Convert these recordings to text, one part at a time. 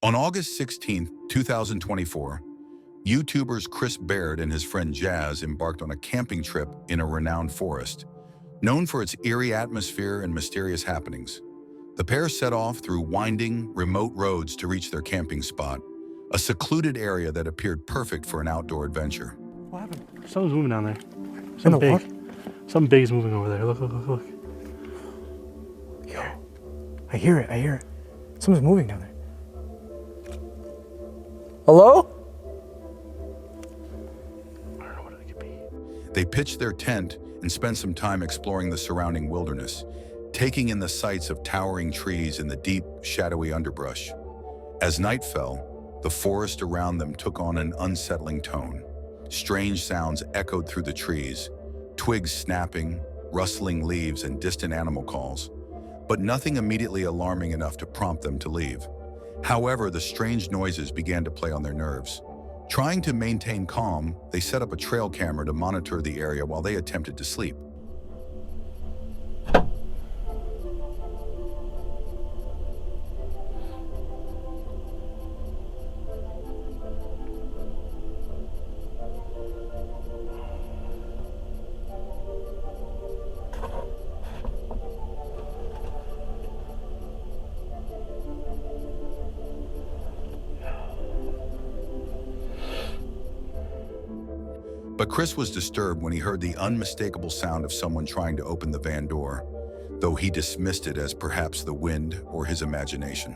On August 16, 2024, YouTubers Chris Baird and his friend Jazz embarked on a camping trip in a renowned forest, known for its eerie atmosphere and mysterious happenings. The pair set off through winding, remote roads to reach their camping spot, a secluded area that appeared perfect for an outdoor adventure. What happened? Something's moving down there. Something big. What? Something big is moving over there. Look, look, look, look. Yo, I hear it, I hear it. Something's moving down there. Hello? I don't know what it could be. They pitched their tent and spent some time exploring the surrounding wilderness, taking in the sights of towering trees in the deep, shadowy underbrush. As night fell, the forest around them took on an unsettling tone. Strange sounds echoed through the trees, twigs snapping, rustling leaves, and distant animal calls, but nothing immediately alarming enough to prompt them to leave. However, the strange noises began to play on their nerves. Trying to maintain calm, they set up a trail camera to monitor the area while they attempted to sleep. But Chris was disturbed when he heard the unmistakable sound of someone trying to open the van door, though he dismissed it as perhaps the wind or his imagination.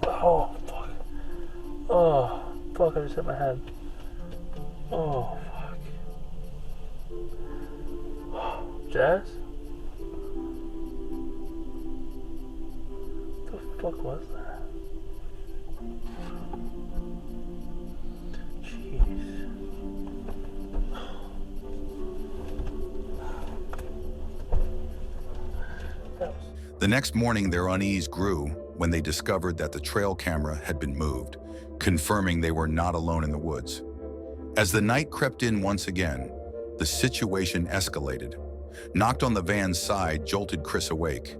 Oh, fuck. Oh, fuck, I just hit my head. Oh, fuck. Jazz? What the fuck was that? Jeez. The next morning, their unease grew when they discovered that the trail camera had been moved, confirming they were not alone in the woods. As the night crept in once again, the situation escalated. Knocked on the van's side jolted Chris awake.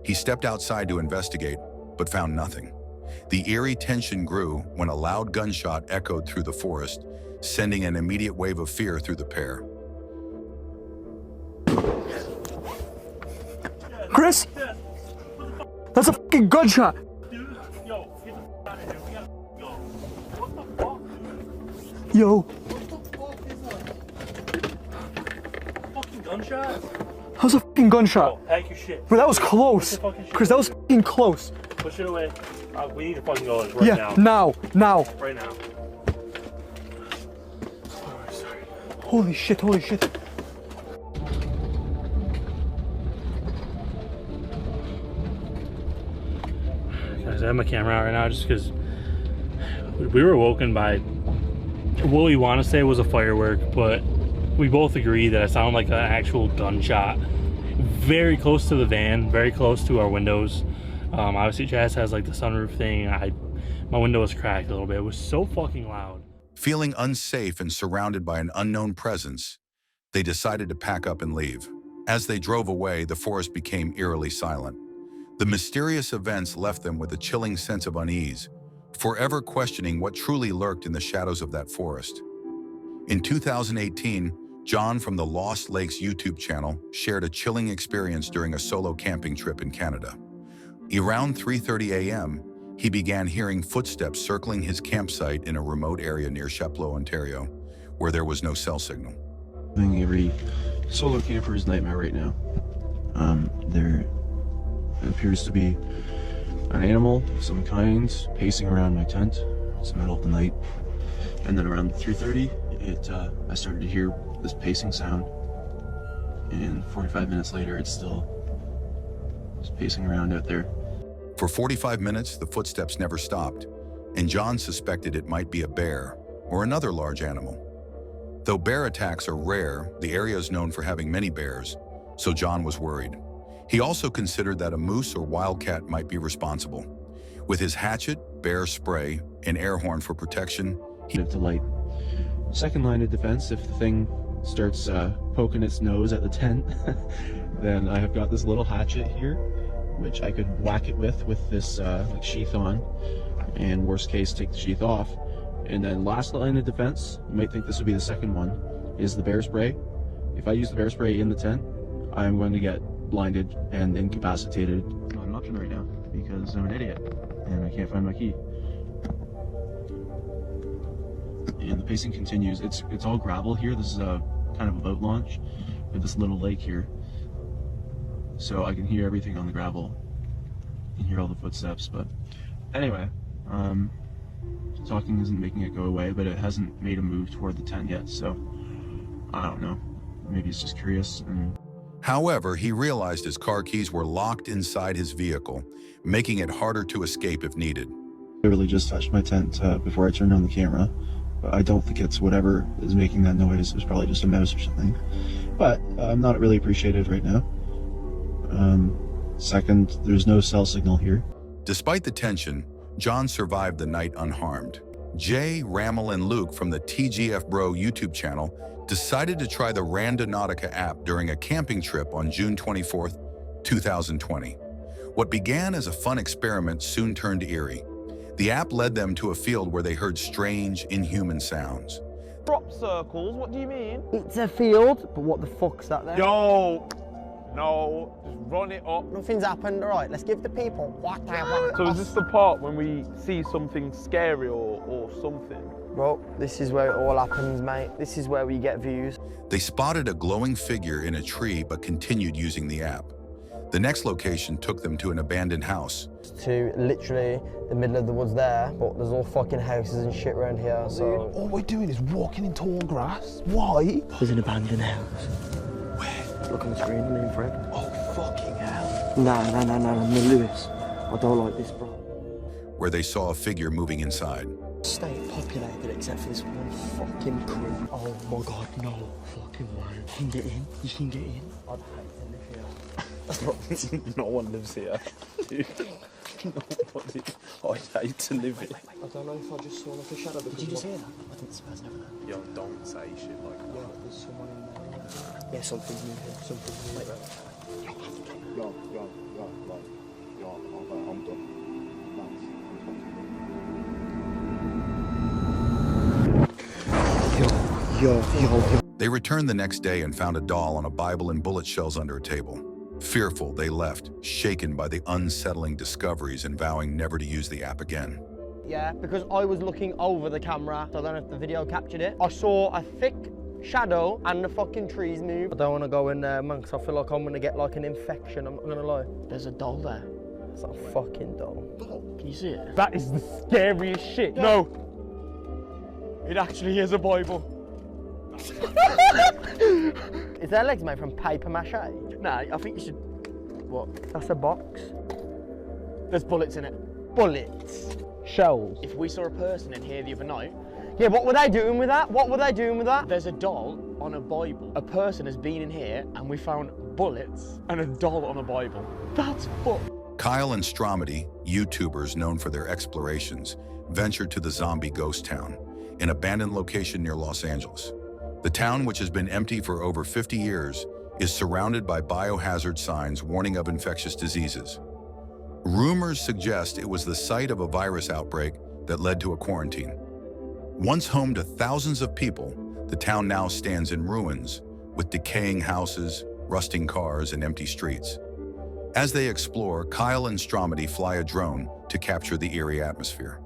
He stepped outside to investigate, but found nothing. The eerie tension grew when a loud gunshot echoed through the forest, sending an immediate wave of fear through the pair. Chris? That's a fucking gunshot! Dude, yo, get the fuck out of here. We gotta go. What the fuck, dude? Yo. What the fuck is that? Fucking gunshot? That was a fucking gunshot. Yo, pack your shit. Bro, that was close. Chris, that was fucking close. Push it away. We need to fucking go right now. Now. Right now. Oh, sorry. Holy shit, holy shit. Guys, I have my camera out right now just because we were woken by what we want to say was a firework, but we both agree that it sounded like an actual gunshot. Very close to the van, very close to our windows. Obviously Jazz has like the sunroof thing. My window was cracked a little bit. It was so fucking loud. Feeling unsafe and surrounded by an unknown presence, they decided to pack up and leave. As they drove away, the forest became eerily silent. The mysterious events left them with a chilling sense of unease, forever questioning what truly lurked in the shadows of that forest. In 2018, John from the Lost Lakes YouTube channel shared a chilling experience during a solo camping trip in Canada. Around 3:30 a.m., he began hearing footsteps circling his campsite in a remote area near Chapleau, Ontario, where there was no cell signal. Every solo camper's nightmare right now. There appears to be an animal of some kind pacing around my tent. It's the middle of the night, and then around 3:30, I started to hear this pacing sound, and 45 minutes later, it's still just pacing around out there. For 45 minutes, the footsteps never stopped, and John suspected it might be a bear or another large animal. Though bear attacks are rare, the area is known for having many bears, so John was worried. He also considered that a moose or wildcat might be responsible. With his hatchet, bear spray, and air horn for protection, To light Second line of defense, if the thing starts poking its nose at the tent, then I have got this little hatchet here, which I could whack it with this like sheath on, and worst case, take the sheath off. And then last line of defense, you might think this would be the second one, is the bear spray. If I use the bear spray in the tent, I'm going to get blinded and incapacitated. Not an option right now, because I'm an idiot, and I can't find my key. And the pacing continues. It's all gravel here. This is a kind of a boat launch with this little lake here. So I can hear everything on the gravel. You can hear all the footsteps, but anyway, talking isn't making it go away, but it hasn't made a move toward the tent yet, so I don't know. Maybe it's just curious. However, he realized his car keys were locked inside his vehicle, making it harder to escape if needed. I literally just touched my tent before I turned on the camera. But I don't think it's whatever is making that noise. It was probably just a mouse or something. But I'm not really appreciated right now. Second, there's no cell signal here. Despite the tension, John survived the night unharmed. Jay, Ramel, and Luke from the TGF Bro YouTube channel decided to try the Randonautica app during a camping trip on June 24th, 2020. What began as a fun experiment soon turned eerie. The app led them to a field where they heard strange, inhuman sounds. Crop circles, what do you mean? It's a field, but what the fuck's that there? Yo! No, just run it up. Nothing's happened, alright, let's give the people what they want. So is this the part when we see something scary or something? Well, this is where it all happens, mate. This is where we get views. They spotted a glowing figure in a tree but continued using the app. The next location took them to an abandoned house. To literally the middle of the woods there, but there's all fucking houses and shit around here, so... All we're doing is walking in tall grass. Why? There's an abandoned house. Where? Look on the screen, name for it. Oh, fucking hell. No, Lewis. I don't like this, bro. Where they saw a figure moving inside. Stay populated except for this one fucking creep. Oh my god, no fucking way. You can get in? You can get in? I'd hate to live here. No one lives here. Dude. Nobody. I hate to live here. I don't know if I just saw like a shadow. Did you just hear that? I think it's supposed to have that. Yo, don't say shit like that. Yeah, there's someone in there. Yeah, something's moving. Something's moving. I'm done. Yo. They returned the next day and found a doll and a Bible and bullet shells under a table. Fearful, they left, shaken by the unsettling discoveries and vowing never to use the app again. Yeah, because I was looking over the camera, so I don't know if the video captured it. I saw a thick shadow and the fucking trees move. I don't want to go in there, man, because I feel like I'm going to get like an infection, I'm not going to lie. There's a doll there. It's not a fucking doll. Can you see it? That is the scariest shit. Yeah. No. It actually is a Bible. Is their legs made from paper mache? Nah, I think you should... What? That's a box. There's bullets in it. Bullets. Shells. If we saw a person in here the other night... Yeah, what were they doing with that? What were they doing with that? There's a doll on a Bible. A person has been in here and we found bullets and a doll on a Bible. That's fucked. Kyle and Stromedy, YouTubers known for their explorations, ventured to the zombie ghost town, an abandoned location near Los Angeles. The town, which has been empty for over 50 years, is surrounded by biohazard signs warning of infectious diseases. Rumors suggest it was the site of a virus outbreak that led to a quarantine. Once home to thousands of people, the town now stands in ruins, with decaying houses, rusting cars, and empty streets. As they explore, Kyle and Stromedy fly a drone to capture the eerie atmosphere.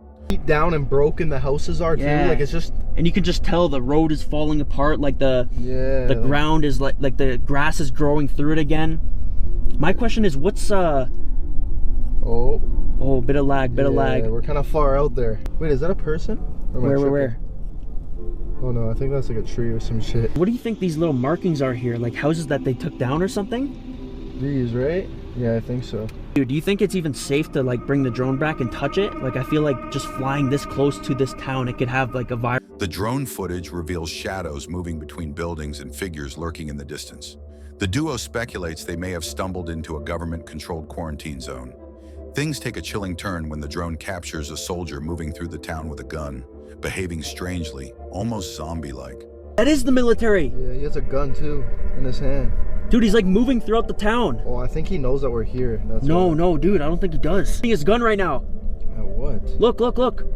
Down and broken the houses are too. Like it's just, and you can just tell the road is falling apart. Like the ground is like the grass is growing through it again. My question is, what's oh, bit of lag. We're kind of far out there. Wait, is that a person? Where? Oh no, I think that's like a tree or some shit. What do you think these little markings are here? Like houses that they took down or something? These, right? Yeah, I think so. Dude, do you think it's even safe to like bring the drone back and touch it? Like I feel like just flying this close to this town, it could have like a virus. The drone footage reveals shadows moving between buildings and figures lurking in the distance. The duo speculates they may have stumbled into a government-controlled quarantine zone. Things take a chilling turn when the drone captures a soldier moving through the town with a gun, behaving strangely, almost zombie-like. That is the military. Yeah, he has a gun too in his hand. Dude, he's like moving throughout the town. Oh, I think he knows that we're here. That's why. No, dude, I don't think he does. He has his gun right now. What? Look.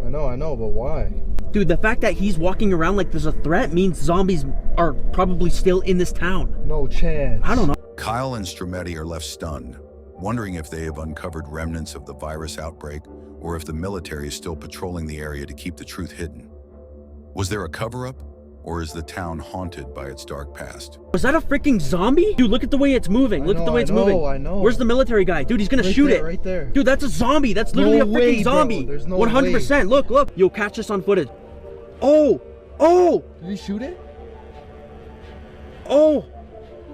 I know, but why? Dude, the fact that he's walking around like there's a threat means zombies are probably still in this town. No chance. I don't know. Kyle and Strometti are left stunned, wondering if they have uncovered remnants of the virus outbreak or if the military is still patrolling the area to keep the truth hidden. Was there a cover-up, or is the town haunted by its dark past? Was that a freaking zombie? Dude, look at the way it's moving. Look at the way it's moving. I know. Where's the military guy? Dude, he's gonna shoot it. Right there. Dude, that's a zombie. That's literally a freaking zombie. Bro. There's no 100%. way. Look. You'll catch this on footage. Oh! Did he shoot it? Oh,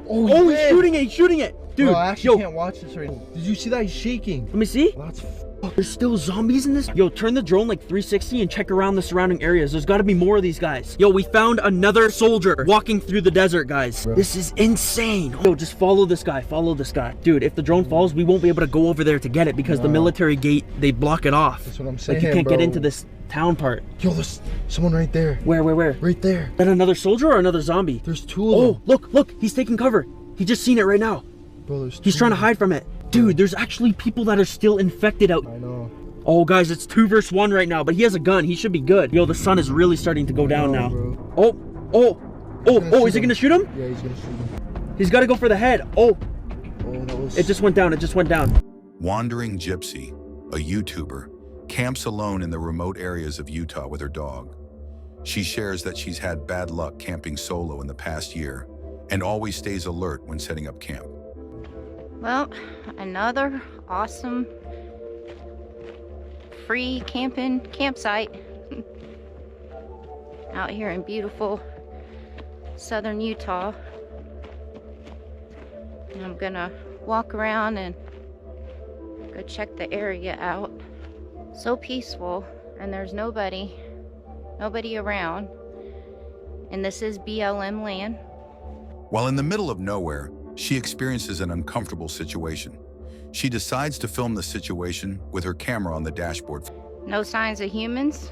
he's shooting it. Dude, bro, I actually can't watch this right now. Did you see that? He's shaking. Let me see. That's There's still zombies in this? Yo, turn the drone like 360 and check around the surrounding areas. There's gotta be more of these guys. Yo, we found another soldier walking through the desert, guys. Bro. This is insane. Yo, just follow this guy. Dude, if the drone falls, we won't be able to go over there to get it because the military gate, they block it off. That's what I'm saying, like, you can't bro. get into this town part. Yo, there's someone right there. Where? Right there. Is that another soldier or another zombie? There's two of them. Look, he's taking cover. He just seen it right now. Bro, there's He's two trying to of hide from it. Dude, there's actually people that are still infected out. them. I know. Oh, guys, it's 2 versus 1 right now, but he has a gun. He should be good. Yo, the sun is really starting to go down now. Bro. Oh, is he gonna shoot him? Yeah, he's gonna shoot him. He's gotta go for the head. Oh, That was... it just went down. Wandering Gypsy, a YouTuber, camps alone in the remote areas of Utah with her dog. She shares that she's had bad luck camping solo in the past year and always stays alert when setting up camp. Well, another awesome free campsite out here in beautiful southern Utah. And I'm gonna walk around and go check the area out. So peaceful, and there's nobody around, and this is BLM land. While in the middle of nowhere, she experiences an uncomfortable situation. She decides to film the situation with her camera on the dashboard. No signs of humans.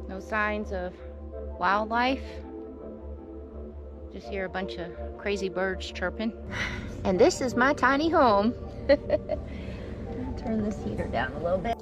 No signs of wildlife. Just hear a bunch of crazy birds chirping. And this is my tiny home. Turn this heater down a little bit.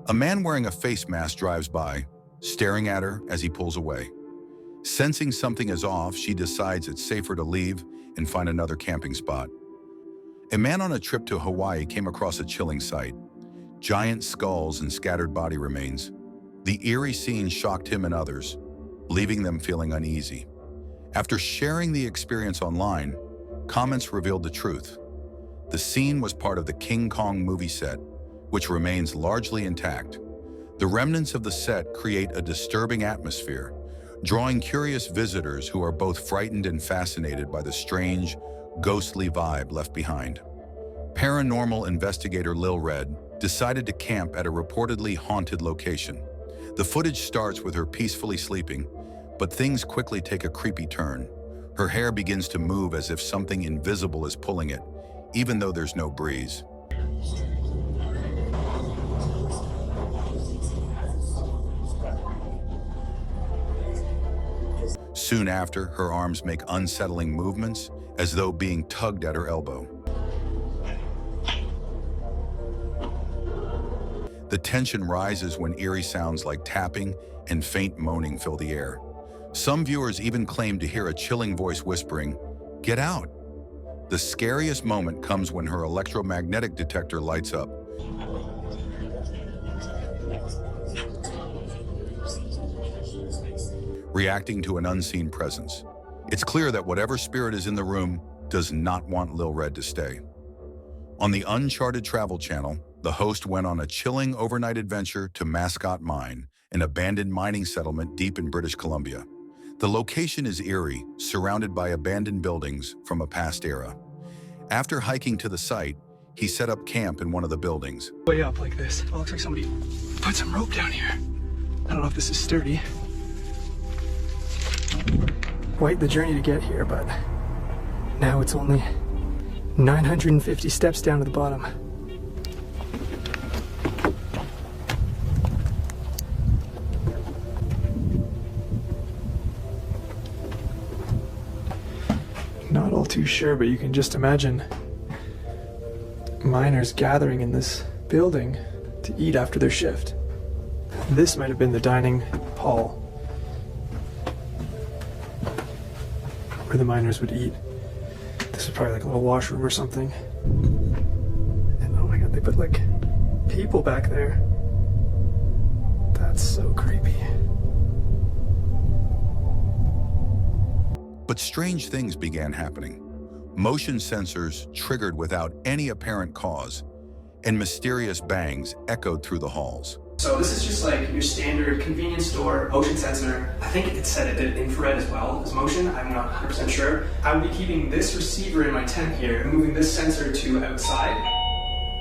A man wearing a face mask drives by, staring at her as he pulls away. Sensing something is off, she decides it's safer to leave and find another camping spot. A man on a trip to Hawaii came across a chilling sight: giant skulls and scattered body remains. The eerie scene shocked him and others, leaving them feeling uneasy. After sharing the experience online, comments revealed the truth. The scene was part of the King Kong movie set, which remains largely intact. The remnants of the set create a disturbing atmosphere, drawing curious visitors who are both frightened and fascinated by the strange, ghostly vibe left behind. Paranormal investigator Lil Red decided to camp at a reportedly haunted location. The footage starts with her peacefully sleeping, but things quickly take a creepy turn. Her hair begins to move as if something invisible is pulling it, even though there's no breeze. Soon after, her arms make unsettling movements, as though being tugged at her elbow. The tension rises when eerie sounds like tapping and faint moaning fill the air. Some viewers even claim to hear a chilling voice whispering, "Get out!" The scariest moment comes when her electromagnetic detector lights up. Reacting to an unseen presence. It's clear that whatever spirit is in the room does not want Lil Red to stay. On the Uncharted Travel Channel, the host went on a chilling overnight adventure to Mascot Mine, an abandoned mining settlement deep in British Columbia. The location is eerie, surrounded by abandoned buildings from a past era. After hiking to the site, he set up camp in one of the buildings. Way up like this. It looks like somebody put some rope down here. I don't know if this is sturdy. Quite the journey to get here, but now it's only 950 steps down to the bottom. Not all too sure, but you can just imagine miners gathering in this building to eat after their shift. This might have been the dining hall where the miners would eat. This is probably like a little washroom or something. And oh my god, they put like people back there. That's so creepy. But strange things began happening. Motion sensors triggered without any apparent cause, and mysterious bangs echoed through the halls. So this is just like your standard convenience store motion sensor. I think it said it did infrared as well as motion. I'm not 100% sure. I will be keeping this receiver in my tent here and moving this sensor to outside.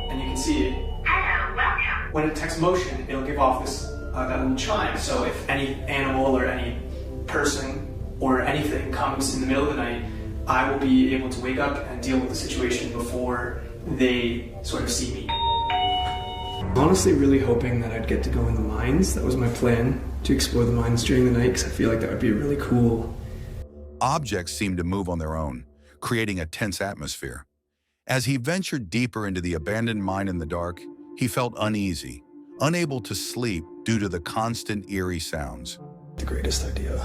And you can see it. Hello, welcome. When it detects motion, it'll give off this that little chime. So if any animal or any person or anything comes in the middle of the night, I will be able to wake up and deal with the situation before they sort of see me. I'm honestly really hoping that I'd get to go in the mines. That was my plan, to explore the mines during the night, because I feel like that would be really cool. Objects seemed to move on their own, creating a tense atmosphere. As he ventured deeper into the abandoned mine in the dark, he felt uneasy, unable to sleep due to the constant eerie sounds. The greatest idea.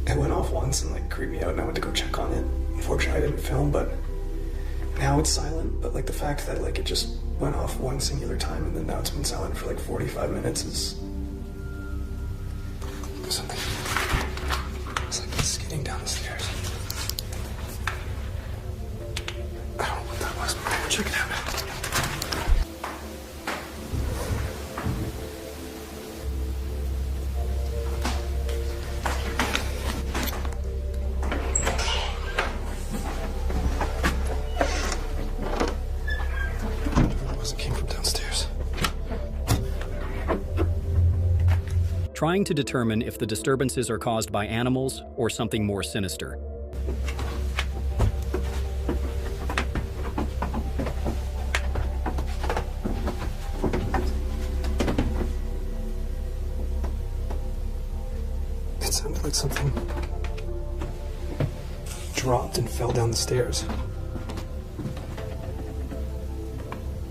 It went off once and like creeped me out, and I went to go check on it. Unfortunately, I didn't film, but now it's silent. But like the fact that like it just went off one singular time and then now it's been silent for like 45 minutes is something. It's like it's skidding down the stairs. I don't know what that was, but check it out. Trying to determine if the disturbances are caused by animals or something more sinister. It sounded like something dropped and fell down the stairs.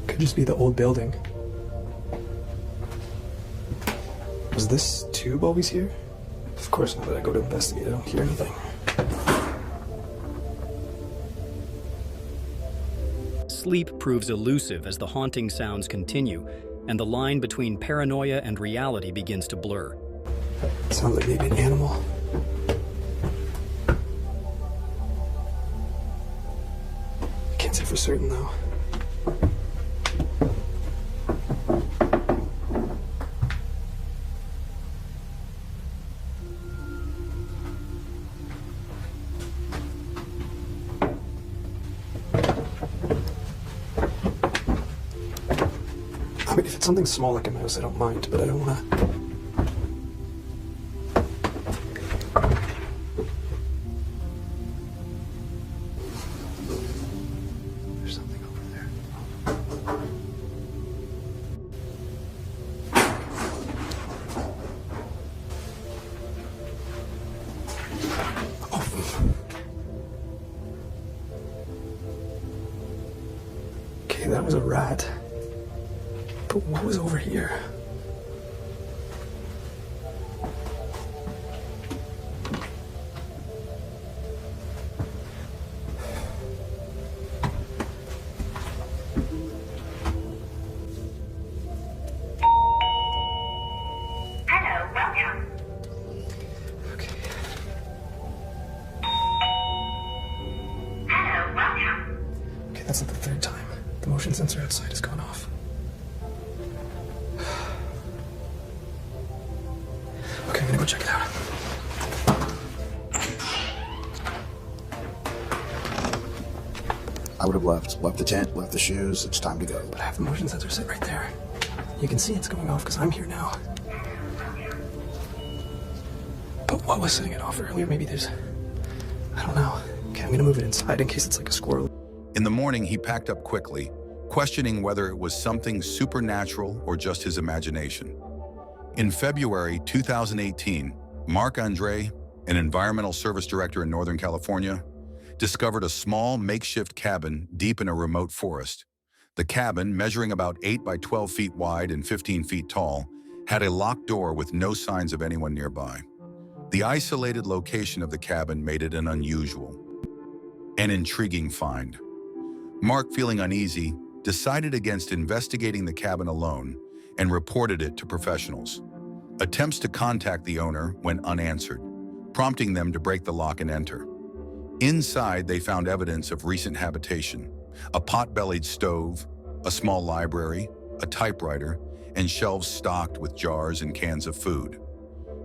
Could just be the old building. Was this tube always here? Of course, now that I go to investigate, I don't hear anything. Sleep proves elusive as the haunting sounds continue, and the line between paranoia and reality begins to blur. It sounds like maybe an animal. I can't say for certain, though. I mean, if it's something small like a mouse, I don't mind, but I don't want to. There's something over there. Oh. Okay, that was a rat. But what was over here? Hello, welcome. Okay. check it out. I would have left the tent, left the shoes. It's time to go. But I have the motion sensor set right there. You can see it's going off because I'm here now. But what was setting it off earlier? Maybe there's... I don't know. Okay, I'm gonna move it inside in case it's like a squirrel. In the morning, he packed up quickly, questioning whether it was something supernatural or just his imagination. In February 2018, Mark Andre, an environmental service director in Northern California, discovered a small makeshift cabin deep in a remote forest. The cabin, measuring about 8 by 12 feet wide and 15 feet tall, had a locked door with no signs of anyone nearby. The isolated location of the cabin made it an unusual and intriguing find. Mark, feeling uneasy, decided against investigating the cabin alone and reported it to professionals. Attempts to contact the owner went unanswered, prompting them to break the lock and enter. Inside, they found evidence of recent habitation: a pot-bellied stove, a small library, a typewriter, and shelves stocked with jars and cans of food.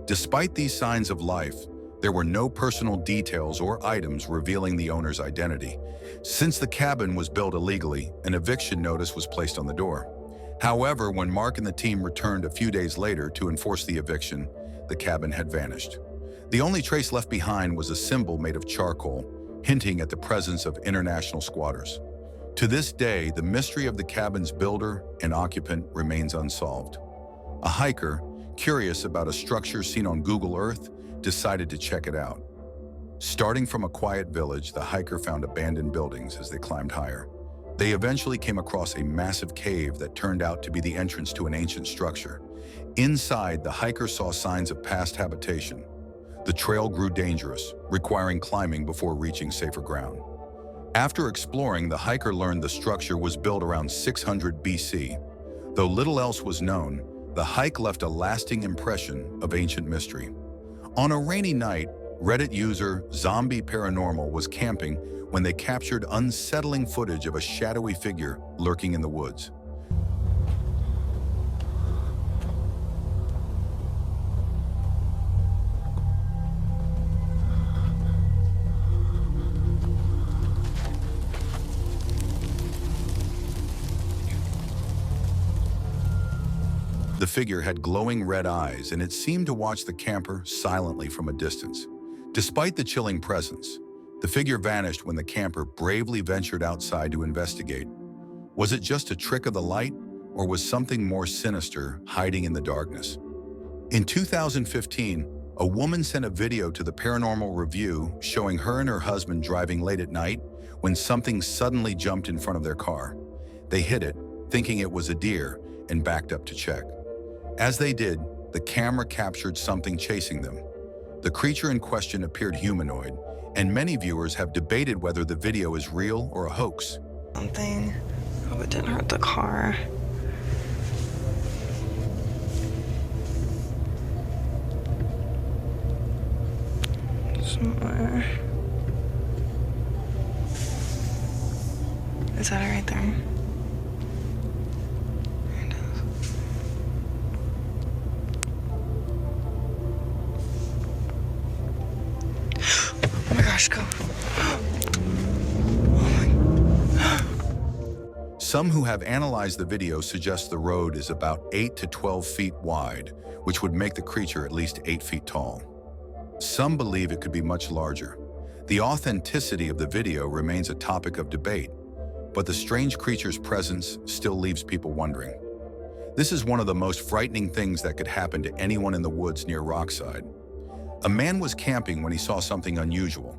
Despite these signs of life, there were no personal details or items revealing the owner's identity. Since the cabin was built illegally, an eviction notice was placed on the door. However, when Mark and the team returned a few days later to enforce the eviction, the cabin had vanished. The only trace left behind was a symbol made of charcoal, hinting at the presence of international squatters. To this day, the mystery of the cabin's builder and occupant remains unsolved. A hiker, curious about a structure seen on Google Earth, decided to check it out. Starting from a quiet village, the hiker found abandoned buildings as they climbed higher. They eventually came across a massive cave that turned out to be the entrance to an ancient structure. Inside, the hiker saw signs of past habitation. The trail grew dangerous, requiring climbing before reaching safer ground. After exploring, the hiker learned the structure was built around 600 BC. Though little else was known, the hike left a lasting impression of ancient mystery. On a rainy night, Reddit user Zombie Paranormal was camping when they captured unsettling footage of a shadowy figure lurking in the woods. The figure had glowing red eyes, and it seemed to watch the camper silently from a distance. Despite the chilling presence, the figure vanished when the camper bravely ventured outside to investigate. Was it just a trick of the light, or was something more sinister hiding in the darkness? In 2015, a woman sent a video to the Paranormal Review showing her and her husband driving late at night when something suddenly jumped in front of their car. They hid it, thinking it was a deer, and backed up to check. As they did, the camera captured something chasing them. The creature in question appeared humanoid, and many viewers have debated whether the video is real or a hoax. Something. Hope it didn't hurt the car. Somewhere. Is that it right there? Oh my gosh, go. Some who have analyzed the video suggest the road is about 8 to 12 feet wide, which would make the creature at least 8 feet tall. Some believe it could be much larger. The authenticity of the video remains a topic of debate, but the strange creature's presence still leaves people wondering. This is one of the most frightening things that could happen to anyone in the woods near Rockside. A man was camping when he saw something unusual.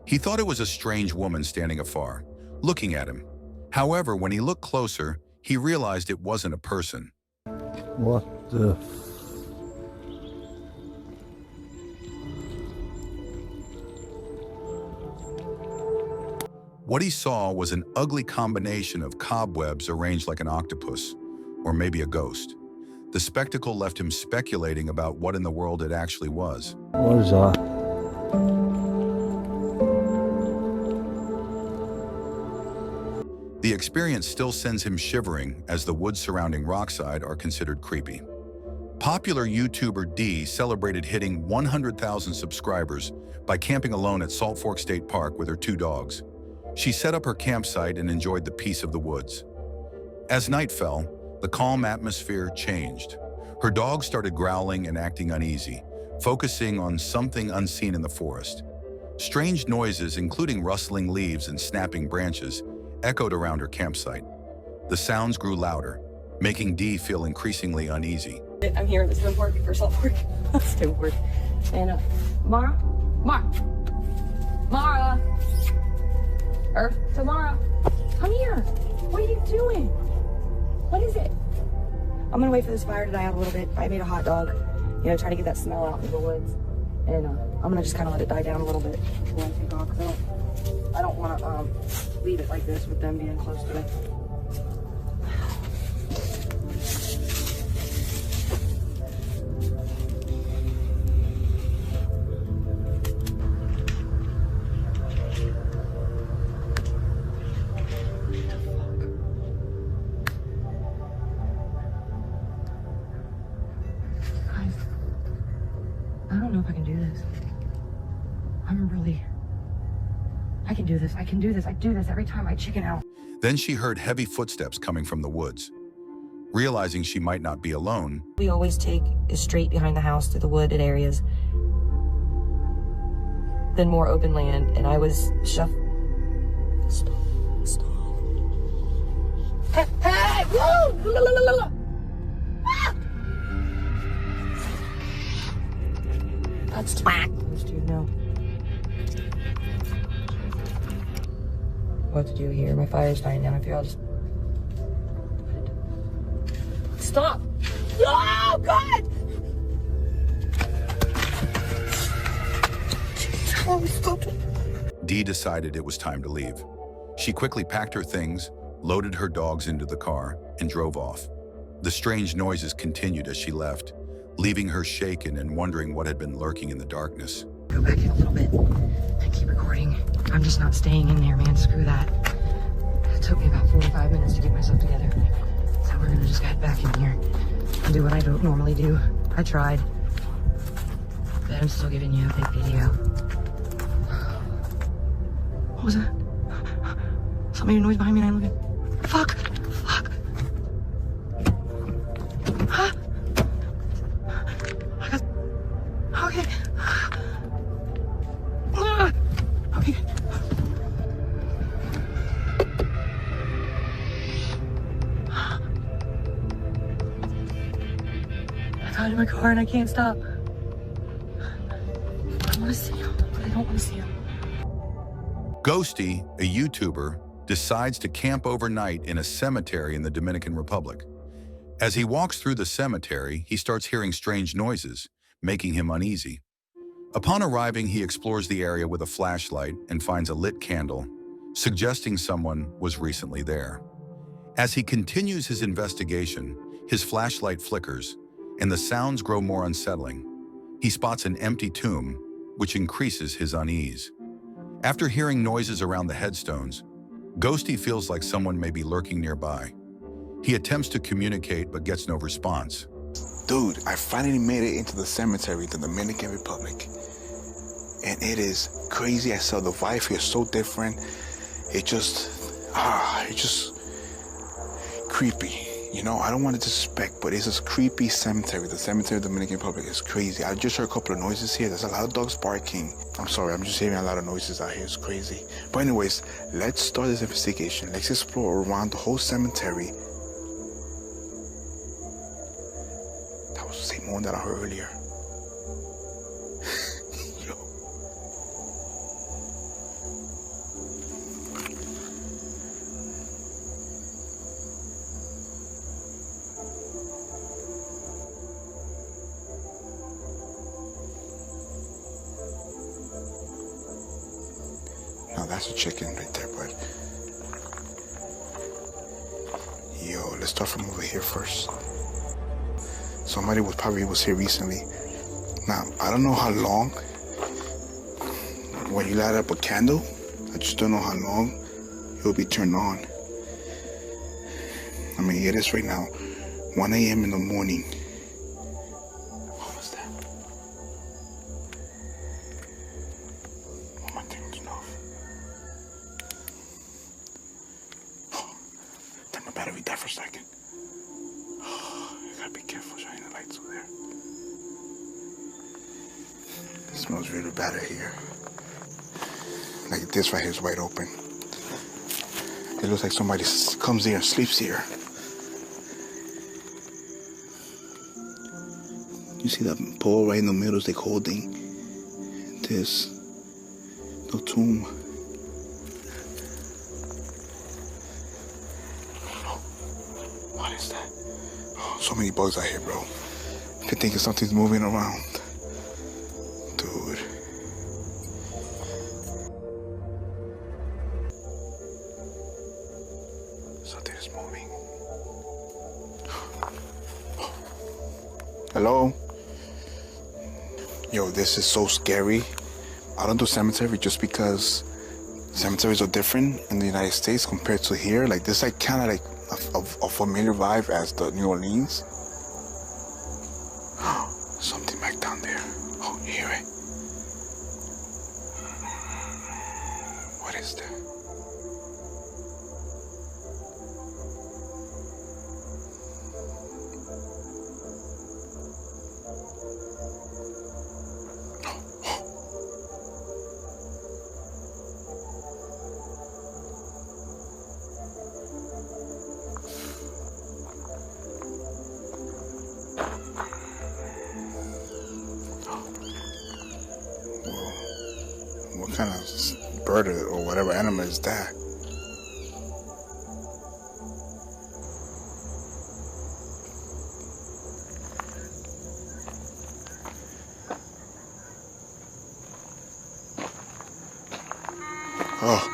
He thought it was a strange woman standing afar, looking at him. However, when he looked closer, he realized it wasn't a person. What the... What he saw was an ugly combination of cobwebs arranged like an octopus, or maybe a ghost. The spectacle left him speculating about what in the world it actually was. What is that? The experience still sends him shivering, as the woods surrounding Rockside are considered creepy. Popular YouTuber D celebrated hitting 100,000 subscribers by camping alone at Salt Fork State Park with her 2 dogs. She set up her campsite and enjoyed the peace of the woods. As night fell, the calm atmosphere changed. Her dogs started growling and acting uneasy, focusing on something unseen in the forest. Strange noises, including rustling leaves and snapping branches, echoed around her campsite. The sounds grew louder, making Dee feel increasingly uneasy. I'm here. This is work for Salt Fork. State Park. And Mara, Tamara, come here. What are you doing? What is it? I'm gonna wait for this fire to die out a little bit. I made a hot dog, you know, trying to get that smell out in the woods. And I'm gonna just kind of let it die down a little bit before I take off. Cause I don't want to leave it like this with them being close to it. I don't know if I can do this. I can do this. I can do this. I do this every time I chicken out. Then she heard heavy footsteps coming from the woods. Realizing she might not be alone, We always take a straight behind the house to the wooded areas, then more open land, and I was Stop. Hey! Whoa! Ah! That's This dude, no. What to do here? My fire's dying down. I feel I'll just... Stop! Oh, God! Oh, stop it. Dee decided it was time to leave. She quickly packed her things, loaded her dogs into the car, and drove off. The strange noises continued as she left, leaving her shaken and wondering what had been lurking in the darkness. Go back in a little bit and keep recording. I'm just not staying in there, man. Screw that. It took me about 45 minutes to get myself together. So we're gonna just head back in here and do what I don't normally do. I tried, but I'm still giving you a big video. What was that? Somebody made a noise behind me and I'm looking. Fuck! Fuck! Huh? Okay. Okay. I got in my car and I can't stop. I want to see him, but I don't want to see him. Ghosty, a YouTuber, decides to camp overnight in a cemetery in the Dominican Republic. As he walks through the cemetery, he starts hearing strange noises, making him uneasy. Upon arriving, he explores the area with a flashlight and finds a lit candle, suggesting someone was recently there. As he continues his investigation, his flashlight flickers, and the sounds grow more unsettling. He spots an empty tomb, which increases his unease. After hearing noises around the headstones, Ghosty feels like someone may be lurking nearby. He attempts to communicate but gets no response. Dude, I finally made it into the cemetery, the Dominican Republic. And it is crazy. I saw the vibe here so different. It's just creepy. You know, I don't want to disrespect, but it's a creepy cemetery. The cemetery of the Dominican Republic is crazy. I just heard a couple of noises here. There's a lot of dogs barking. I'm sorry, I'm just hearing a lot of noises out here. It's crazy. But anyways, let's start this investigation. Let's explore around the whole cemetery. That was the same one that I heard earlier. Now that's a chicken right there, but yo, let's start from over here first. Somebody was here recently. Now I don't know how long. When you light up a candle, I just don't know how long it will be turned on. I mean, it is right now 1 a.m. in the morning. You gotta be careful shining the lights over there. It smells really bad out here. Like this right here is wide open. It looks like somebody comes here and sleeps here. You see that pole right in the middle is like holding this little tomb. What is that? Oh, so many bugs out here, bro. I could think something's moving around. Dude. Something is moving. Hello? Yo, this is so scary. I don't do cemetery just because cemeteries are different in the United States compared to here. Like this, like kind of like a familiar vibe as the New Orleans. Something back down there. Oh, you hear it? What is that? What kind of bird or whatever animal is that? Oh.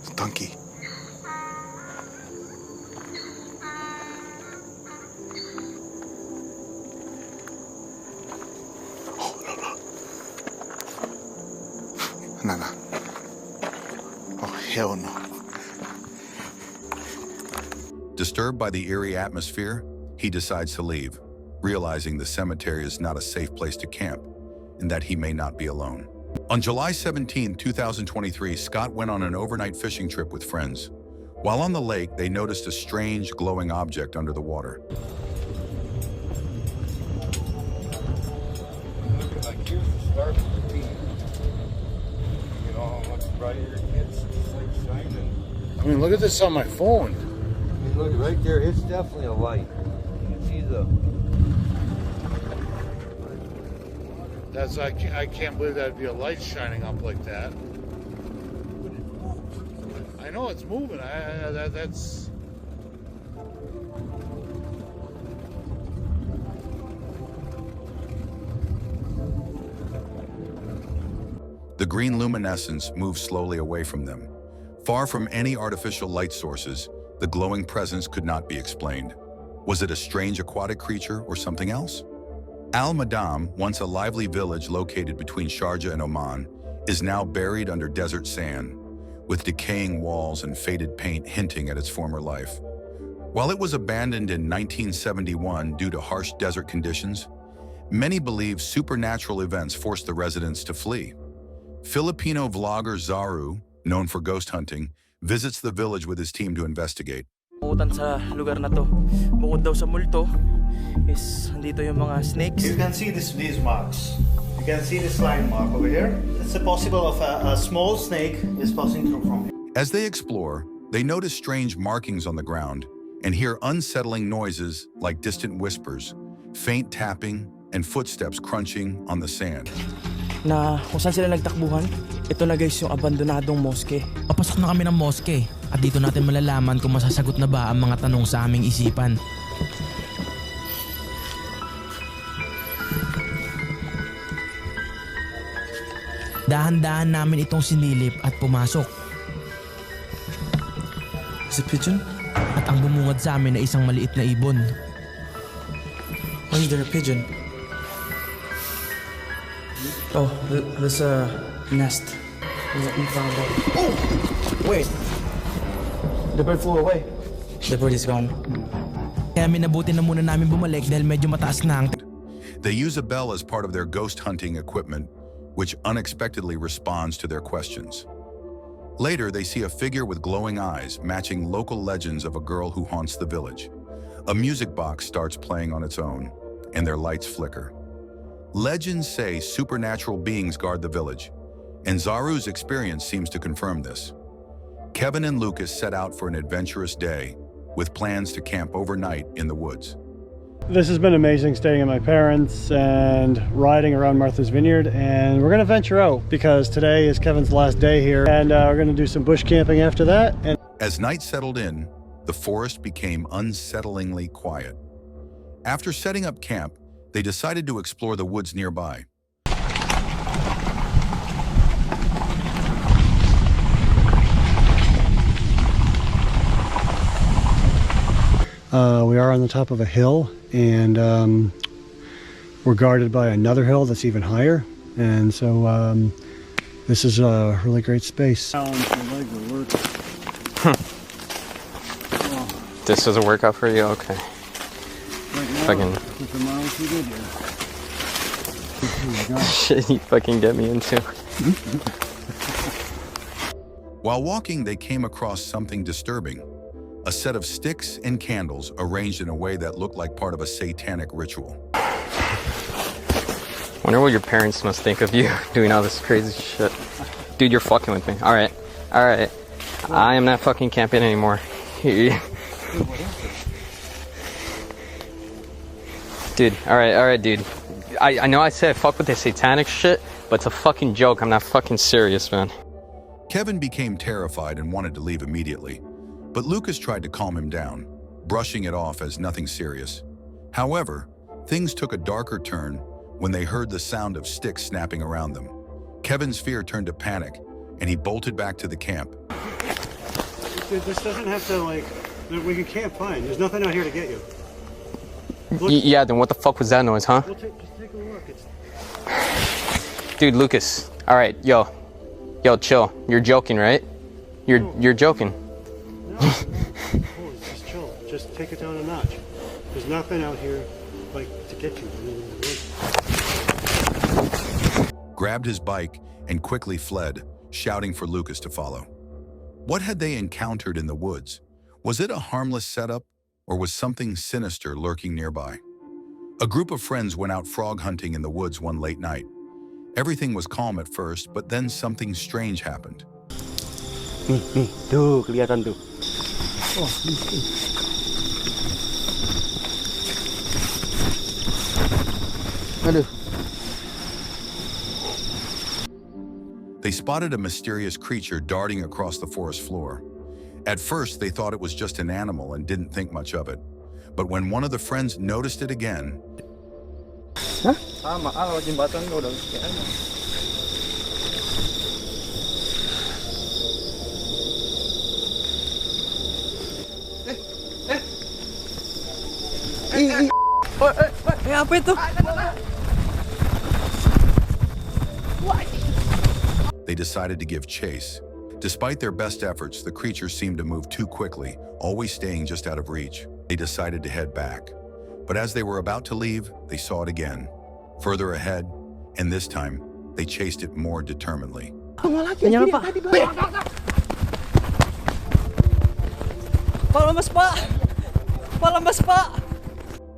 It's a donkey. No. Oh, hell no. Disturbed by the eerie atmosphere, he decides to leave, realizing the cemetery is not a safe place to camp and that he may not be alone. On July 17, 2023, Scott went on an overnight fishing trip with friends. While on the lake, they noticed a strange glowing object under the water. Like here's the start of the beam. You know how much brighter it gets, it's like shining. I mean, look at this on my phone. I mean, look right there, it's definitely a light. You can see the... That's I can't believe that'd be a light shining up like that. I know it's moving. That's. The green luminescence moved slowly away from them. Far from any artificial light sources, the glowing presence could not be explained. Was it a strange aquatic creature or something else? Al-Madam, once a lively village located between Sharjah and Oman, is now buried under desert sand, with decaying walls and faded paint hinting at its former life. While it was abandoned in 1971 due to harsh desert conditions, many believe supernatural events forced the residents to flee. Filipino vlogger Zaru, known for ghost hunting, visits the village with his team to investigate. Utan sa lugar na to. Bukod daw sa multo, is dito yung mga snakes. You can see these marks. You can see this line mark over here. It's a possible of a small snake is passing through from here. As they explore, they notice strange markings on the ground and hear unsettling noises like distant whispers, faint tapping, and footsteps crunching on the sand. Na kung saan sila nagtakbuhan, ito na guys yung abandonadong moske. Papasok na kami ng moske at dito natin malalaman kung masasagot na ba ang mga tanong sa aming isipan. Dahan-dahan namin itong sinilip at pumasok. Is it pigeon? At ang bumungad sa amin ay isang maliit na ibon. Why is there a pigeon? Oh, there's a nest. We found out. Oh! Wait! The bird flew away. The bird is gone. Kaya minabuti na muna namin bumalik dahil medyo mataas na ang... They use a bell as part of their ghost hunting equipment, which unexpectedly responds to their questions. Later, they see a figure with glowing eyes, matching local legends of a girl who haunts the village. A music box starts playing on its own, and their lights flicker. Legends say supernatural beings guard the village, and Zaru's experience seems to confirm this. Kevin and Lucas set out for an adventurous day, with plans to camp overnight in the woods. This has been amazing, staying at my parents' and riding around Martha's Vineyard, and we're going to venture out because today is Kevin's last day here, and we're going to do some bush camping after that. And as night settled in, the forest became unsettlingly quiet. After setting up camp, they decided to explore the woods nearby. We are on the top of a hill, and we're guarded by another hill that's even higher, and so this is a really great space. This is a workout for you? Okay. Fucking shit you fucking get me into. While walking, they came across something disturbing. A set of sticks and candles arranged in a way that looked like part of a satanic ritual. Wonder what your parents must think of you doing all this crazy shit. Dude, you're fucking with me. Alright. Alright. I am not fucking camping anymore. Dude, alright, dude. I know I said fuck with the satanic shit, but it's a fucking joke. I'm not fucking serious, man. Kevin became terrified and wanted to leave immediately, but Lucas tried to calm him down, brushing it off as nothing serious. However, things took a darker turn when they heard the sound of sticks snapping around them. Kevin's fear turned to panic, and he bolted back to the camp. Dude, this doesn't have to, like, we can camp fine. There's nothing out here to get you. Yeah, then what the fuck was that noise, huh? Just take a look. Dude, Lucas. Alright, yo, chill. You're joking, right? You're joking. No, just chill. Just take it down a notch. There's nothing out here, like, to get you. Grabbed his bike and quickly fled, shouting for Lucas to follow. What had they encountered in the woods? Was it a harmless setup, or was something sinister lurking nearby? A group of friends went out frog hunting in the woods one late night. Everything was calm at first, but then something strange happened. Tuh, kelihatan tuh. Aduh. They spotted a mysterious creature darting across the forest floor. At first, they thought it was just an animal and didn't think much of it. But when one of the friends noticed it again, Apa itu? they decided to give chase. Despite their best efforts, the creature seemed to move too quickly, always staying just out of reach. They decided to head back. But as they were about to leave, they saw it again, further ahead, and this time, they chased it more determinedly. Jangan lupa. Palamas, Pak.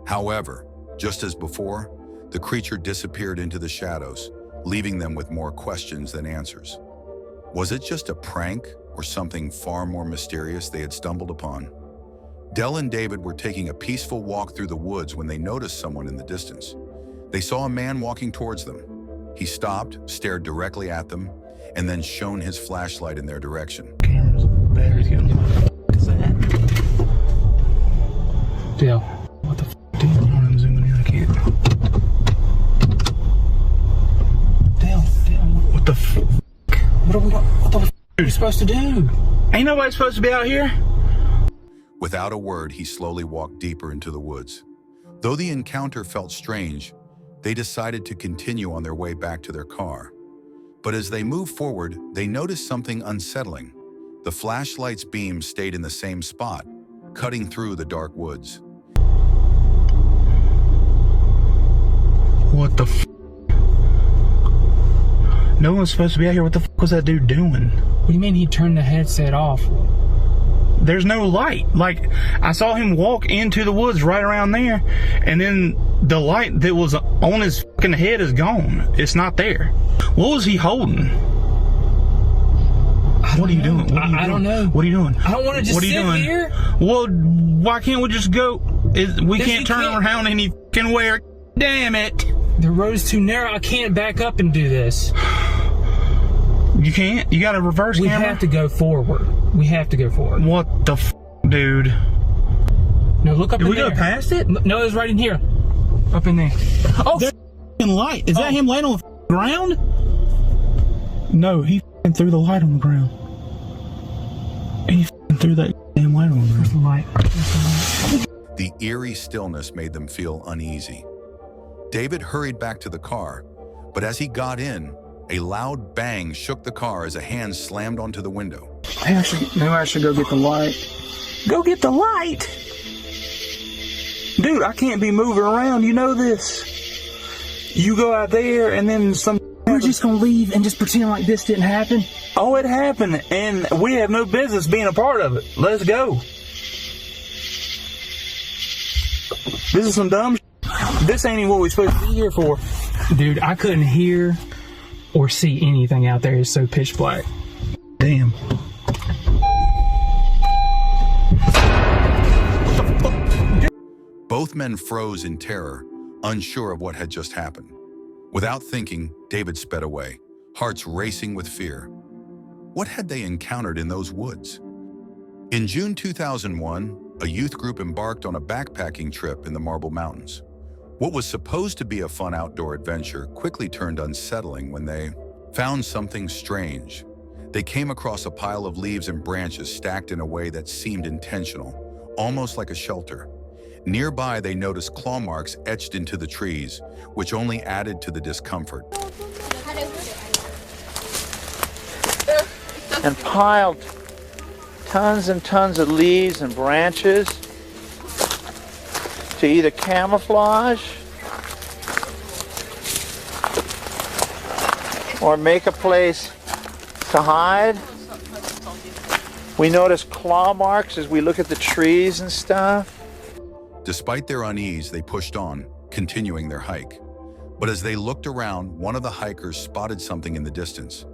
However, just as before, the creature disappeared into the shadows, leaving them with more questions than answers. Was it just a prank or something far more mysterious they had stumbled upon? Del and David were taking a peaceful walk through the woods when they noticed someone in the distance. They saw a man walking towards them. He stopped, stared directly at them, and then shone his flashlight in their direction. Battery's getting low. What is that? Dale, what the f***, dude? I'm zooming in, I can't. Dale, what the f***? What the f*** are you supposed to do? Ain't nobody supposed to be out here. Without a word, he slowly walked deeper into the woods. Though the encounter felt strange, they decided to continue on their way back to their car. But as they moved forward, they noticed something unsettling. The flashlight's beam stayed in the same spot, cutting through the dark woods. What the f***? No one's supposed to be out here. What the fuck was that dude doing? What do you mean he turned the headset off? There's no light. Like, I saw him walk into the woods right around there, and then the light that was on his fucking head is gone. It's not there. What was he holding? What are you doing? I don't know. What are you doing? I don't want to just what are you sit doing? here. Well, why can't we just go? We Yes, can't you turn can't. around any fucking where. Damn it. The road's too narrow. I can't back up and do this. You can't? You got a reverse camera? We have to go forward. We have to go forward. What the dude? No, look up Did in we there. go past it? No, it's right in here. Up in there. Oh, there's light. Is that him laying on the ground? No, he threw the light on the ground. He threw that damn light on the ground. Where's the light? The eerie stillness made them feel uneasy. David hurried back to the car, but as he got in, a loud bang shook the car as a hand slammed onto the window. Maybe I should go get the light. Go get the light? Dude, I can't be moving around. You know this. You go out there and then some... We're just gonna leave and just pretend like this didn't happen? Oh, it happened, and we have no business being a part of it. Let's go. This is some dumb shit. This ain't even what we're supposed to be here for. Dude, I couldn't hear or see anything out there. It's so pitch black. Damn. Both men froze in terror, unsure of what had just happened. Without thinking, David sped away, hearts racing with fear. What had they encountered in those woods? In June 2001, a youth group embarked on a backpacking trip in the Marble Mountains. What was supposed to be a fun outdoor adventure quickly turned unsettling when they found something strange. They came across a pile of leaves and branches stacked in a way that seemed intentional, almost like a shelter. Nearby, they noticed claw marks etched into the trees, which only added to the discomfort. And piled tons and tons of leaves and branches to either camouflage or make a place to hide. We notice claw marks as we look at the trees and stuff. Despite their unease, they pushed on, continuing their hike. But as they looked around, one of the hikers spotted something in the distance.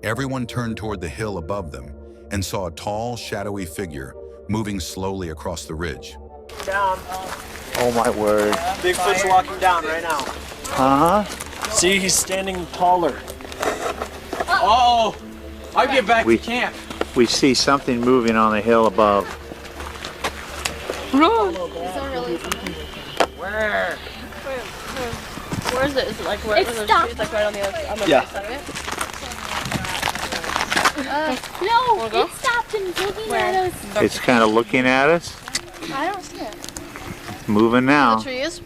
Everyone turned toward the hill above them and saw a tall, shadowy figure moving slowly across the ridge. Down. Oh my word. Bigfoot's walking down right now. Uh-huh. See, he's standing taller. Oh! I'll get back to camp. We see something moving on the hill above. Run! Where? Where is it? Is it like where? It's stopped. Like right on the other on the right side of it. No, it stopped and looking at us. It's kind of looking at us. I don't see it. Moving now. The trees.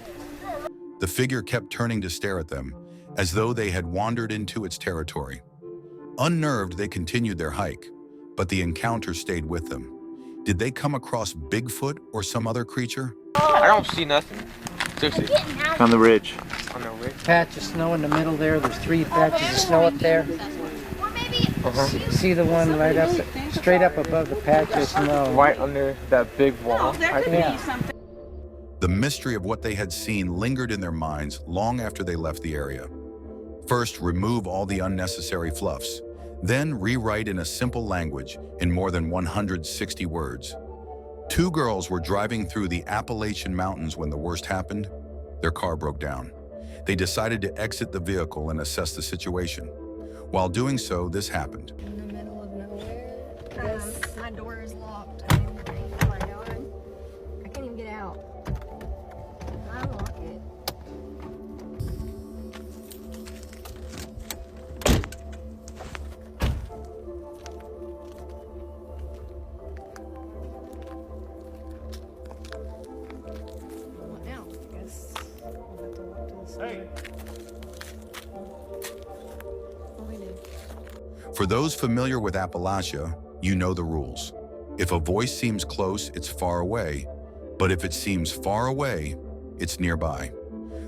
The figure kept turning to stare at them, as though they had wandered into its territory. Unnerved, they continued their hike, but the encounter stayed with them. Did they come across Bigfoot or some other creature? I don't see nothing. Seriously. On the ridge. On the ridge. Patch of snow in the middle there. There's 3 patches of snow up there. See the one right up, straight up above the patch of snow. Right under that big wall. The mystery of what they had seen lingered in their minds long after they left the area. First, remove all the unnecessary fluffs. Then rewrite in a simple language in more than 160 words. 2 girls were driving through the Appalachian Mountains when the worst happened. Their car broke down. They decided to exit the vehicle and assess the situation. While doing so, this happened. In the middle of nowhere. My door is locked. Oh my god. I can't even get out. Unlock it. What now? I guess we'll have to walk to the side. For those familiar with Appalachia, you know the rules. If a voice seems close, it's far away. But if it seems far away, it's nearby.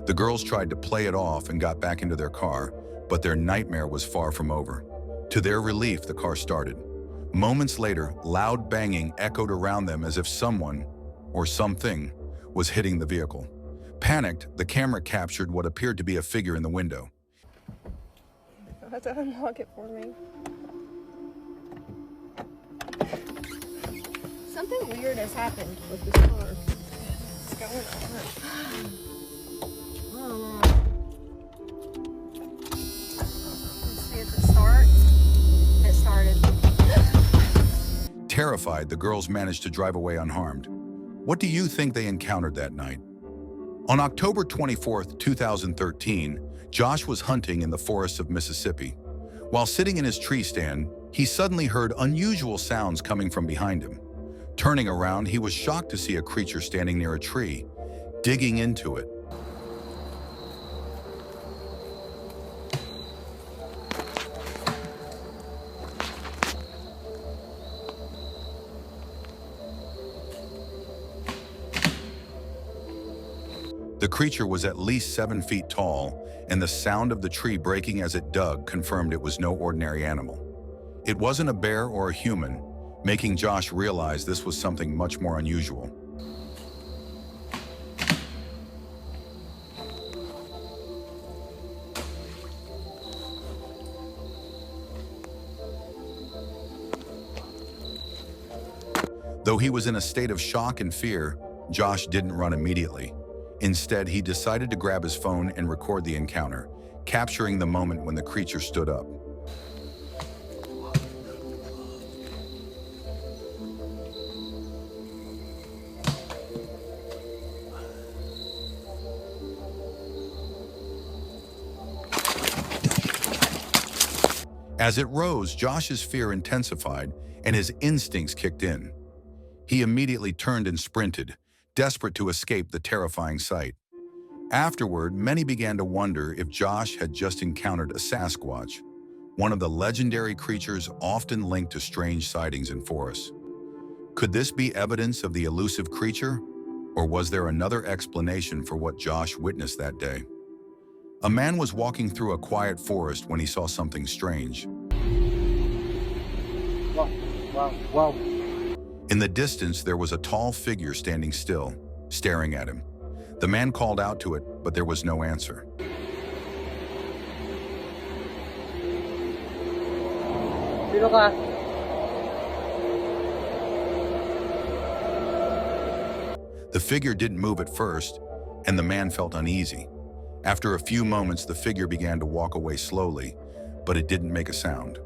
The girls tried to play it off and got back into their car, But their nightmare was far from over. To their relief, the car started. Moments later, loud banging echoed around them as if someone, or something, was hitting the vehicle. Panicked, the camera captured what appeared to be a figure in the window. You have to unlock it for me. Something weird has happened with this car. What's going on? Oh no. Let's see if it starts. It started. Terrified, the girls managed to drive away unharmed. What do you think they encountered that night? On October 24th, 2013, Josh was hunting in the forests of Mississippi. While sitting in his tree stand, he suddenly heard unusual sounds coming from behind him. Turning around, he was shocked to see a creature standing near a tree, digging into it. The creature was at least 7 feet tall, and the sound of the tree breaking as it dug confirmed it was no ordinary animal. It wasn't a bear or a human, making Josh realize this was something much more unusual. Though he was in a state of shock and fear, Josh didn't run immediately. Instead, he decided to grab his phone and record the encounter, capturing the moment when the creature stood up. As it rose, Josh's fear intensified and his instincts kicked in. He immediately turned and sprinted, desperate to escape the terrifying sight. Afterward, many began to wonder if Josh had just encountered a Sasquatch, one of the legendary creatures often linked to strange sightings in forests. Could this be evidence of the elusive creature, or was there another explanation for what Josh witnessed that day? A man was walking through a quiet forest when he saw something strange. Wow. In the distance, there was a tall figure standing still, staring at him. The man called out to it, but there was no answer. Sino ka? The figure didn't move at first, and the man felt uneasy. After a few moments, the figure began to walk away slowly, but it didn't make a sound.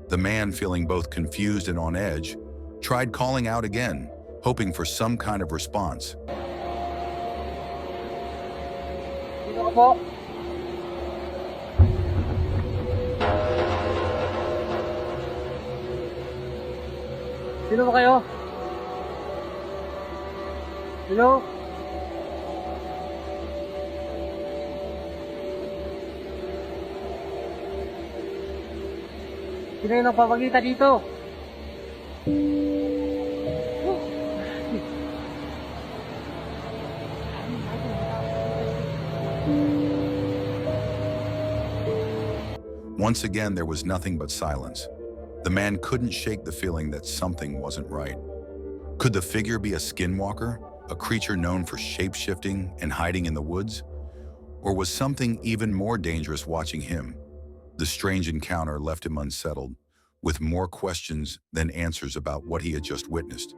The man, feeling both confused and on edge, tried calling out again, hoping for some kind of response. Sino ka po? Sino ba kayo? Hello? Sino yung nagpapagita dito? Once again, there was nothing but silence. The man couldn't shake the feeling that something wasn't right. Could the figure be a skinwalker, a creature known for shape-shifting and hiding in the woods? Or was something even more dangerous watching him? The strange encounter left him unsettled, with more questions than answers about what he had just witnessed.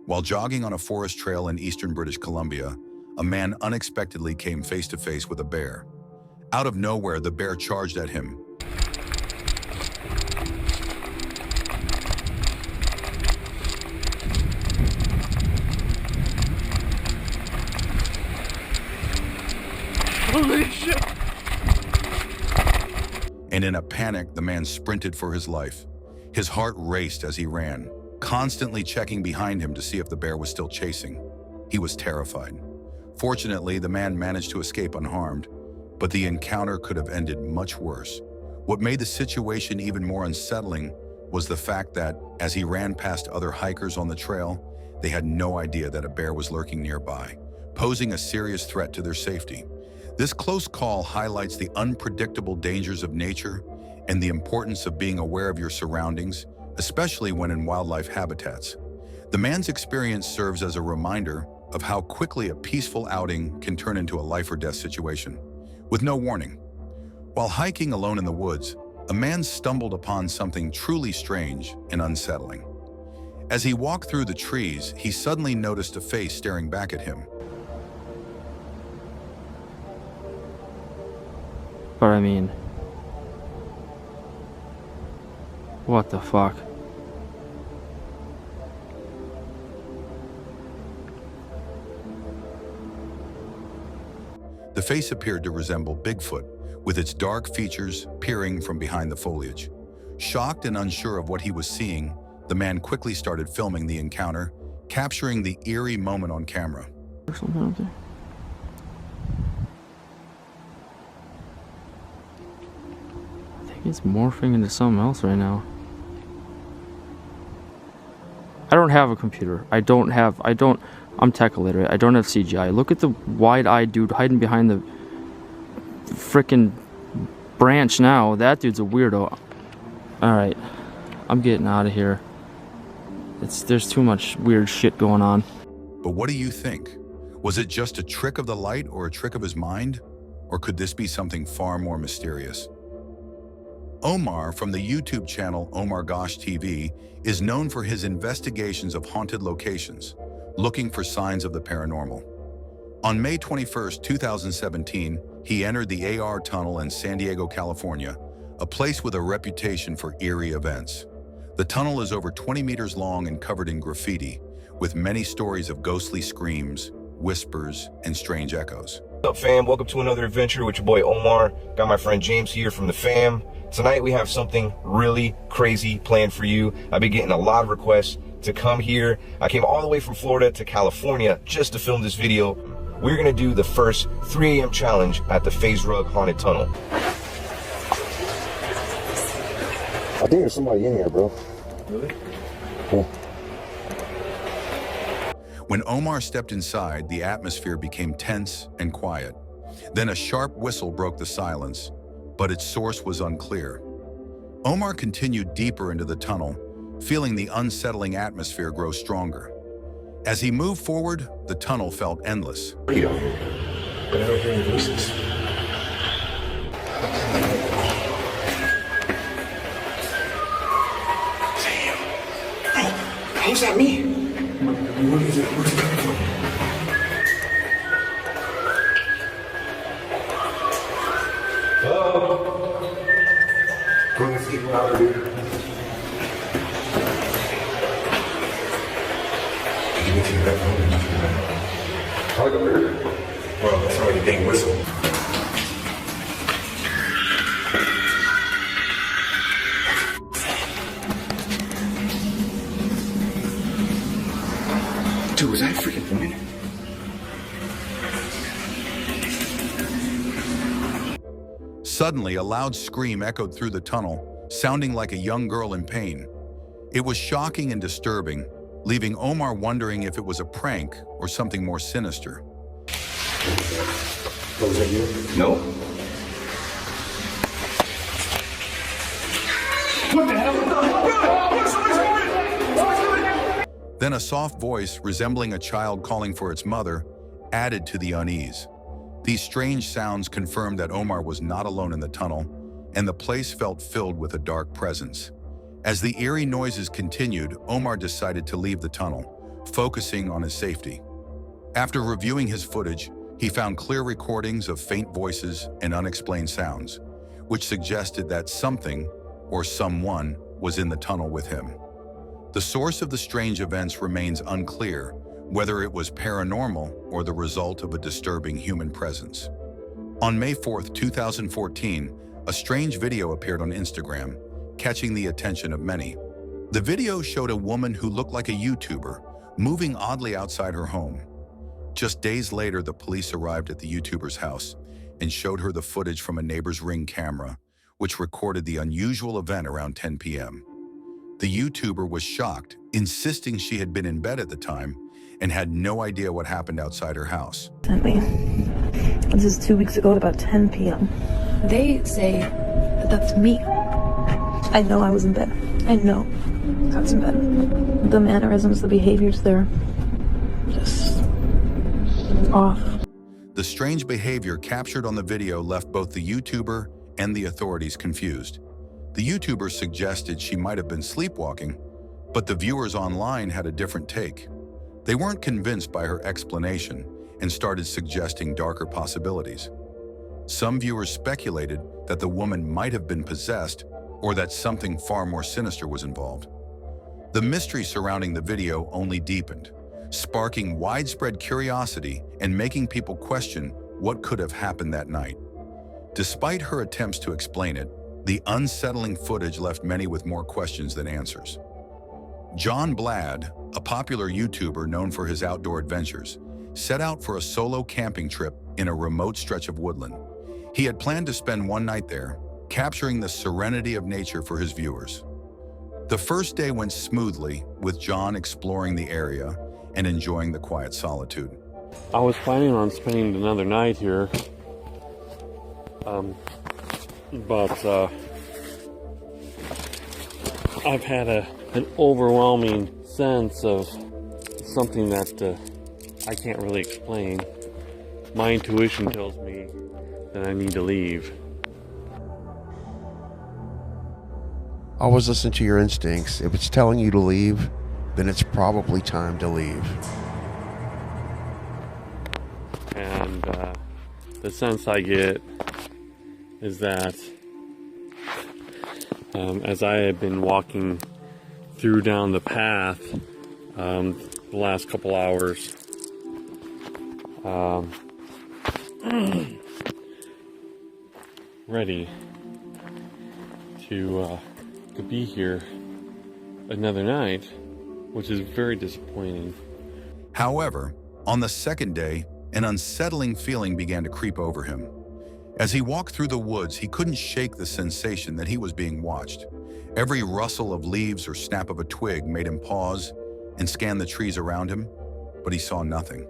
While jogging on a forest trail in eastern British Columbia, a man unexpectedly came face to face with a bear. Out of nowhere, the bear charged at him. Holy shit! And in a panic, the man sprinted for his life. His heart raced as he ran, constantly checking behind him to see if the bear was still chasing. He was terrified. Fortunately, the man managed to escape unharmed, but the encounter could have ended much worse. What made the situation even more unsettling was the fact that, as he ran past other hikers on the trail, they had no idea that a bear was lurking nearby, posing a serious threat to their safety. This close call highlights the unpredictable dangers of nature and the importance of being aware of your surroundings, especially when in wildlife habitats. The man's experience serves as a reminder of how quickly a peaceful outing can turn into a life or death situation, with no warning. While hiking alone in the woods, a man stumbled upon something truly strange and unsettling. As he walked through the trees, he suddenly noticed a face staring back at him. But I mean, what the fuck? The face appeared to resemble Bigfoot, with its dark features peering from behind the foliage. Shocked and unsure of what he was seeing, the man quickly started filming the encounter, capturing the eerie moment on camera. There's something out there. I think it's morphing into something else right now. I don't have a computer. I'm tech illiterate. I don't have CGI. Look at the wide-eyed dude hiding behind the frickin' branch now. That dude's a weirdo. Alright, I'm getting out of here. There's too much weird shit going on. But what do you think? Was it just a trick of the light or a trick of his mind? Or could this be something far more mysterious? Omar from the YouTube channel Omar Gosh TV is known for his investigations of haunted locations, looking for signs of the paranormal. On May 21, 2017, he entered the AR Tunnel in San Diego, California, a place with a reputation for eerie events. The tunnel is over 20 meters long and covered in graffiti, with many stories of ghostly screams, whispers, and strange echoes. What's up, fam? Welcome to another adventure with your boy Omar. Got my friend James here from the fam. Tonight we have something really crazy planned for you. I've been getting a lot of requests to come here. I came all the way from Florida to California just to film this video. We're gonna do the first 3 a.m. challenge at the Phase Rug Haunted Tunnel. I think there's somebody in here, bro. Really? Cool. When Omar stepped inside, the atmosphere became tense and quiet. Then a sharp whistle broke the silence, but its source was unclear. Omar continued deeper into the tunnel, feeling the unsettling atmosphere grow stronger. As he moved forward, the tunnel felt endless. But I don't hear any voices. Damn. Bro, how's that me? Where's it coming from? Hello? Bro, let's get louder, dude. Give me to your back. Probably go here. Well, that's not like a dang whistle. Dude, was that freaking woman? Suddenly, a loud scream echoed through the tunnel, sounding like a young girl in pain. It was shocking and disturbing, leaving Omar wondering if it was a prank or something more sinister. Was that you? No. What the hell? Then a soft voice, resembling a child calling for its mother, added to the unease. These strange sounds confirmed that Omar was not alone in the tunnel, and the place felt filled with a dark presence. As the eerie noises continued, Omar decided to leave the tunnel, focusing on his safety. After reviewing his footage, he found clear recordings of faint voices and unexplained sounds, which suggested that something or someone was in the tunnel with him. The source of the strange events remains unclear, whether it was paranormal or the result of a disturbing human presence. On May 4, 2014, a strange video appeared on Instagram, catching the attention of many. The video showed a woman who looked like a YouTuber, moving oddly outside her home. Just days later, the police arrived at the YouTuber's house and showed her the footage from a neighbor's Ring camera, which recorded the unusual event around 10 p.m. The YouTuber was shocked, insisting she had been in bed at the time and had no idea what happened outside her house. This is 2 weeks ago at about 10 p.m. They say that that's me. I know I was in bed. I know I was in bed. The mannerisms, the behaviors, they're just off. The strange behavior captured on the video left both the YouTuber and the authorities confused. The YouTuber suggested she might have been sleepwalking, but the viewers online had a different take. They weren't convinced by her explanation and started suggesting darker possibilities. Some viewers speculated that the woman might have been possessed or that something far more sinister was involved. The mystery surrounding the video only deepened, sparking widespread curiosity and making people question what could have happened that night. Despite her attempts to explain it, the unsettling footage left many with more questions than answers. John Blad, a popular YouTuber known for his outdoor adventures, set out for a solo camping trip in a remote stretch of woodland. He had planned to spend one night there, capturing the serenity of nature for his viewers. The first day went smoothly, with John exploring the area and enjoying the quiet solitude. I was planning on spending another night here, but I've had an overwhelming sense of something that I can't really explain. My intuition tells me that I need to leave. Always listen to your instincts. If it's telling you to leave, then it's probably time to leave. And the sense I get is that as I have been walking through down the path the last couple hours, ready to be here another night, which is very disappointing. However, on the second day, an unsettling feeling began to creep over him. As he walked through the woods, he couldn't shake the sensation that he was being watched. Every rustle of leaves or snap of a twig made him pause and scan the trees around him, but he saw nothing.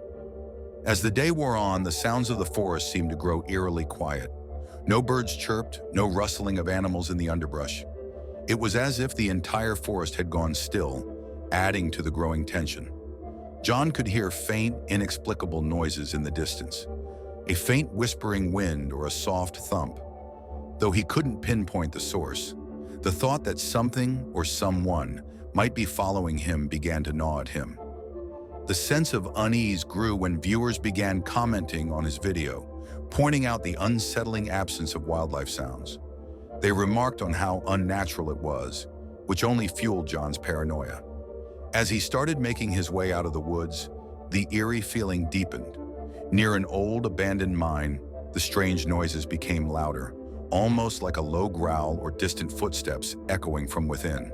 As the day wore on, the sounds of the forest seemed to grow eerily quiet. No birds chirped, no rustling of animals in the underbrush. It was as if the entire forest had gone still, adding to the growing tension. John could hear faint, inexplicable noises in the distance, a faint whispering wind or a soft thump. Though he couldn't pinpoint the source, the thought that something or someone might be following him began to gnaw at him. The sense of unease grew when viewers began commenting on his video, pointing out the unsettling absence of wildlife sounds. They remarked on how unnatural it was, which only fueled John's paranoia. As he started making his way out of the woods, the eerie feeling deepened. Near an old abandoned mine, the strange noises became louder, almost like a low growl or distant footsteps echoing from within.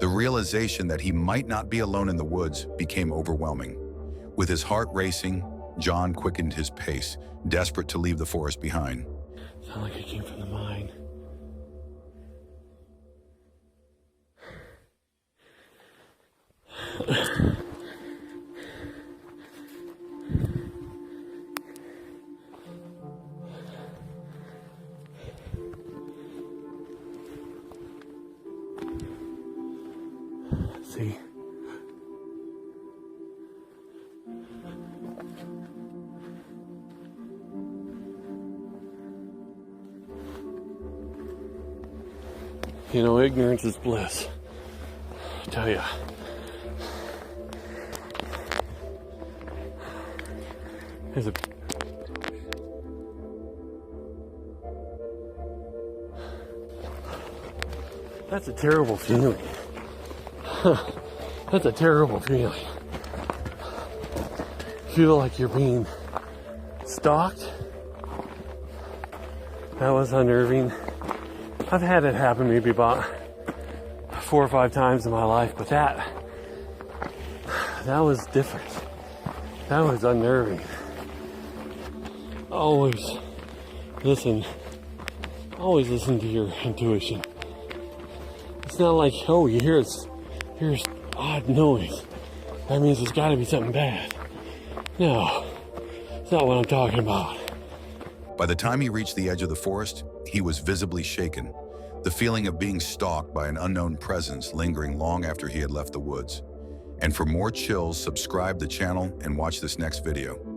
The realization that he might not be alone in the woods became overwhelming. With his heart racing, John quickened his pace, desperate to leave the forest behind. Sound like it came from the mine. Let's see. You know, ignorance is bliss. I tell ya. There's a... That's a terrible feeling. That's a terrible feeling. Feel like you're being stalked. That was unnerving. I've had it happen maybe about 4 or 5 times in my life, but that was different. That was unnerving. Always listen to your intuition. It's not like, oh, you hear odd noise, that means it's got to be something bad. No, it's not what I'm talking about. By the time he reached the edge of the forest, he was visibly shaken, the feeling of being stalked by an unknown presence lingering long after he had left the woods. And for more chills, subscribe to the channel and watch this next video.